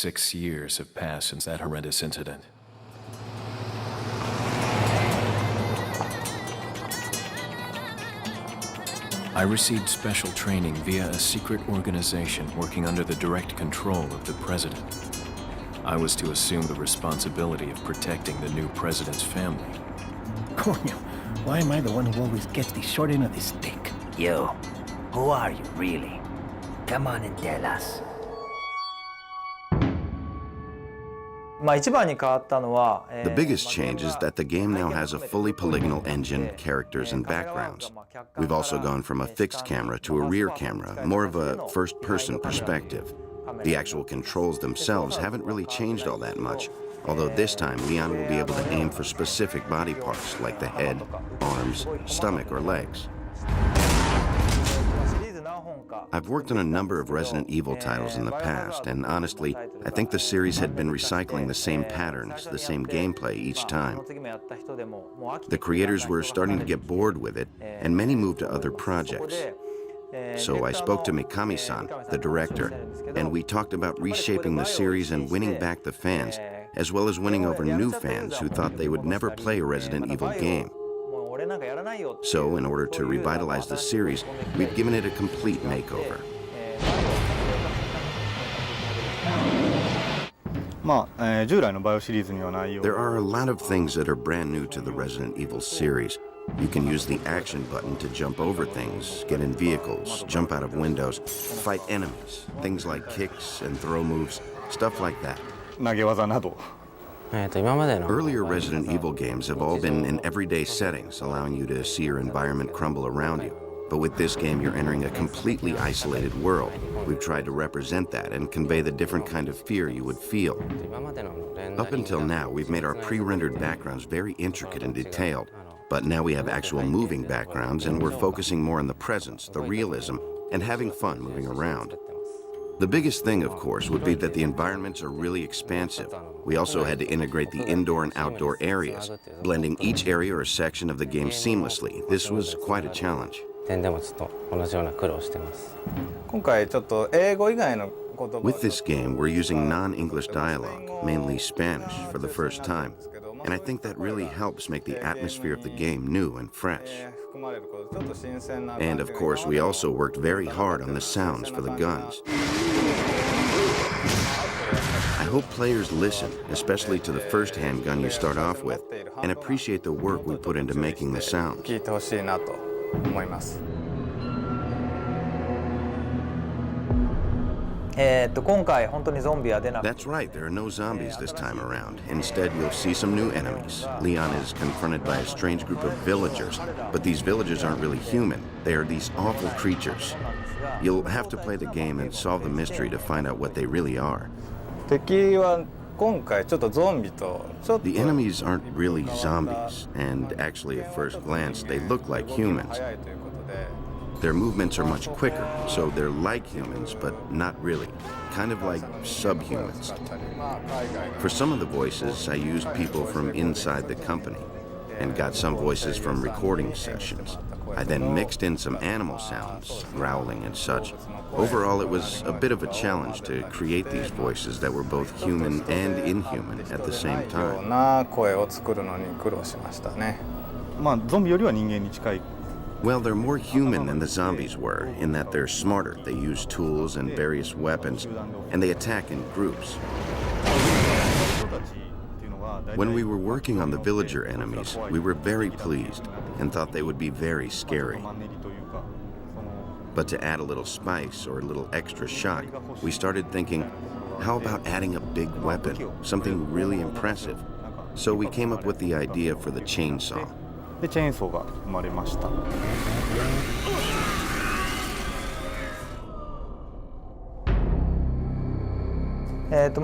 6 years have passed since that horrendous incident. I received special training via a secret organization working under the direct control of the president. I was to assume the responsibility of protecting the new president's family. Coño, why am I the one who always gets the short end of the stick? Yo, who are you really? Come on and tell us. 一番に変わったのは The biggest change is that the game now has a fully polygonal engine, characters, and backgrounds. We've also gone from a fixed camera to a rear camera, more of a first-person perspective. The actual controls themselves haven't really changed all that much, although this time Leon will be able to aim for specific body parts like the head, arms, stomach, or legs. I've worked on a number of Resident Evil titles in the past, and honestly, I think the series had been recycling the same patterns, the same gameplay each time. The creators were starting to get bored with it, and many moved to other projects. So I spoke to Mikami-san, the director, and we talked about reshaping the series and winning back the fans, as well as winning over new fans who thought they would never play a Resident Evil game. So, in order to revitalize the series, we've given it a complete makeover. There are a lot of things that are brand new to the Resident Evil series. You can use the action button to jump over things, get in vehicles, jump out of windows, fight enemies, things like kicks and throw moves, stuff like that. Earlier Resident Evil games have all been in everyday settings, allowing you to see your environment crumble around you. But with this game, you're entering a completely isolated world. We've tried to represent that and convey the different kind of fear you would feel. Up until now, we've made our pre-rendered backgrounds very intricate and detailed. But now we have actual moving backgrounds, and we're focusing more on the presence, the realism, and having fun moving around. The biggest thing, of course, would be that the environments are really expansive. We also had to integrate the indoor and outdoor areas, blending each area or section of the game seamlessly. This was quite a challenge. With this game, we're using non-English dialogue, mainly Spanish, for the first time. And I think that really helps make the atmosphere of the game new and fresh. And of course, we also worked very hard on the sounds for the guns. I hope players listen, especially to the first handgun you start off with, and appreciate the work we put into making the sounds. That's right, there are no zombies this time around. Instead, you'll see some new enemies. Leon is confronted by a strange group of villagers, but these villagers aren't really human. They are these awful creatures. You'll have to play the game and solve the mystery to find out what they really are. The enemies aren't really zombies, and actually at first glance, they look like humans. Their movements are much quicker, so they're like humans, but not really. Kind of like subhumans. For some of the voices, I used people from inside the company and got some voices from recording sessions. I then mixed in some animal sounds, growling and such. Overall, it was a bit of a challenge to create these voices that were both human and inhuman at the same time. Well, they're more human than the zombies were, in that they're smarter. They use tools and various weapons, and they attack in groups. When we were working on the villager enemies, we were very pleased and thought they would be very scary. But to add a little spice or a little extra shock, we started thinking, how about adding a big weapon, something really impressive? So we came up with the idea for the chainsaw. でチェーンソーが生まれました。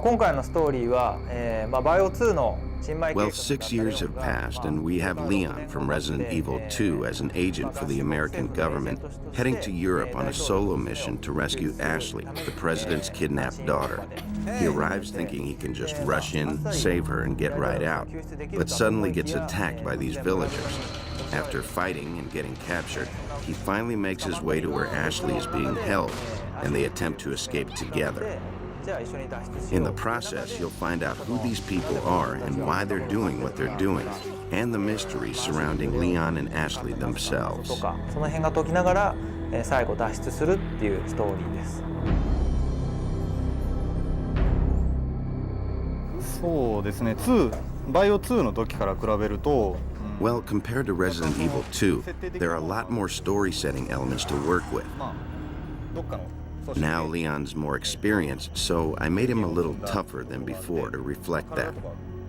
今回のストーリーは、バイオ2の Well, 6 years have passed, and we have Leon from Resident Evil 2 as an agent for the American government, heading to Europe on a solo mission to rescue Ashley, the president's kidnapped daughter. He arrives thinking he can just rush in, save her, and get right out, but suddenly gets attacked by these villagers. After fighting and getting captured, he finally makes his way to where Ashley is being held, and they attempt to escape together. In the process, you'll find out who these people are and why they're doing what they're doing, and the mystery surrounding Leon and Ashley と themselves. かその辺が解きながら、最後脱出するっていうストーリーです。そうですね、バイオ2の時から比べると、Well, compared to Resident Evil 2, there are a lot more story-setting elements to work with. まあどっかの Now Leon's more experienced, so I made him a little tougher than before to reflect that.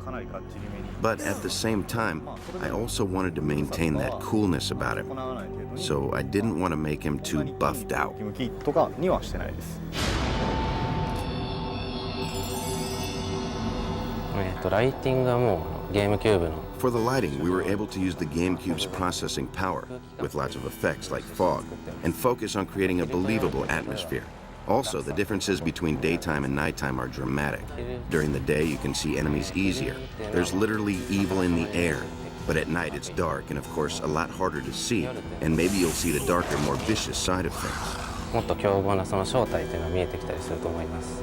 かなりがっちりめに But at the same time, I also wanted to maintain that coolness about him, 行わない程度に so I didn't want to make him too buffed out. ムキムキとかにはしてないです。ライティングはもうゲームキューブの For the lighting, we were able to use the Gamecube's processing power, with lots of effects like fog, and focus on creating a believable atmosphere. Also, the differences between daytime and nighttime are dramatic. During the day, you can see enemies easier. There's literally evil in the air. But at night, it's dark and, of course, a lot harder to see, and maybe you'll see the darker, more vicious side of things. もっと凶暴なその正体っていうのが見えてきたりすると思います。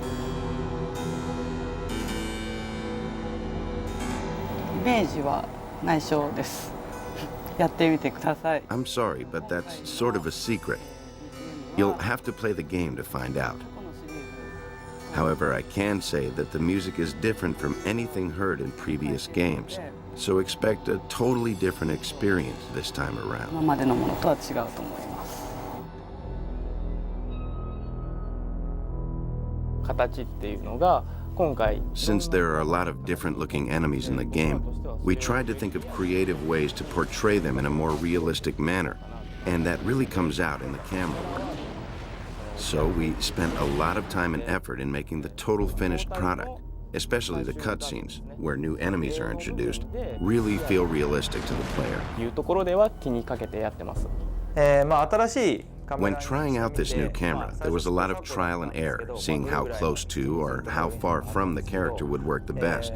イメージは内緒です。やってみてください。 I'm sorry, but that's sort of a secret. You'll have to play the game to find out. However, I can say that the music is different from anything heard in previous games, so expect a totally different experience this time 今 around. までのものとは違うと思います。形っていうのが今回 Since there are a lot of different-looking enemies in the game, we tried to think of creative ways to portray them in a more realistic manner, and that really comes out in the camera work. So we spent a lot of time and effort in making the total finished product, especially the cutscenes, where new enemies are introduced, really feel realistic to the player. いうところでは気にかけてやってます。まあ新しい When trying out this new camera, there was a lot of trial and error, seeing how close to or how far from the character would work the best.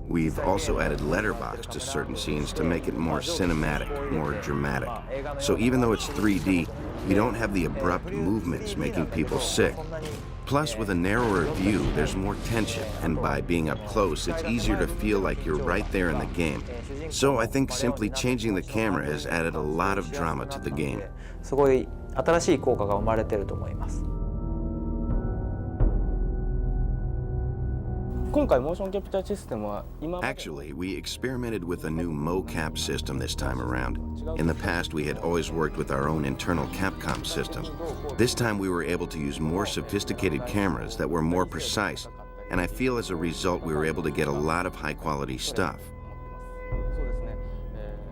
We've also added letterbox to certain scenes to make it more cinematic, more dramatic. So even though it's 3D, you don't have the abrupt movements making people sick. Plus, with a narrower view, there's more tension, and by being up close, it's easier to feel like you're right there in the game. So I think simply changing the camera has added a lot of drama to the game. すごい新しい効果が生まれてると思います。今回モーションキャプチャーシステムは今まで Actually, we experimented with a new mocap system this time around. In the past, we had always worked with our own internal Capcom system. This time, we were able to use more sophisticated cameras that were more precise, and I feel as a result, we were able to get a lot of high-quality stuff. そうですね。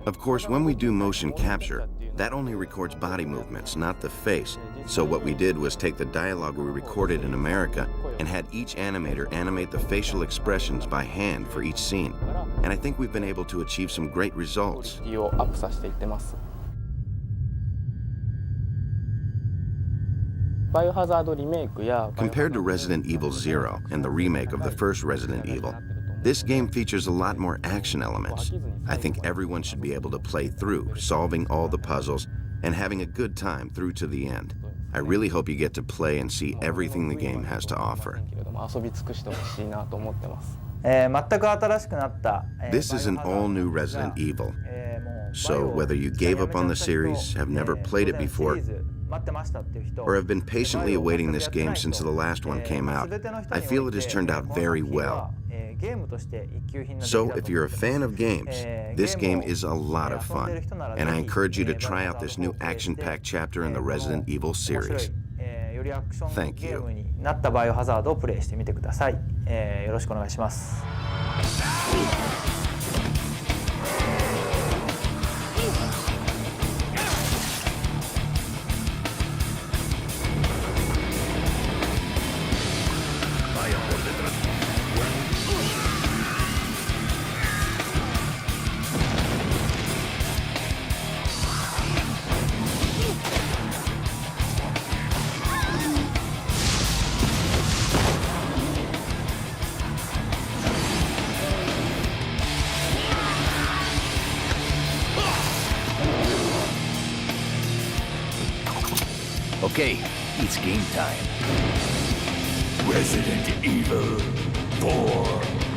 Of course, when we do motion capture, that only records body movements, not the face. So what we did was take the dialogue we recorded in America and had each animator animate the facial expressions by hand for each scene. And I think we've been able to achieve some great results. クオリティをアップさせていってます。バイオハザードリメイクや Compared to Resident Evil 0 and the remake of the first Resident Evil, this game features a lot more action elements. I think everyone should be able to play through, solving all the puzzles and having a good time through to the end. I really hope you get to play and see everything the game has to offer. 遊び尽くしてほしいなと思ってます。全く新しくなった、This is an all-new Resident Evil. So whether you gave up on the series, have never played it before, or have been patiently awaiting this game since the last one came out, I feel it has turned out very well. So if you're a fan of games, this game is a lot of fun, and I encourage you to try out this new action-packed chapter in the Resident Evil series. Thank you. なったバイオハザードをプレイしてみてください。よろしくお願いします。Okay, it's game time. Resident Evil 4.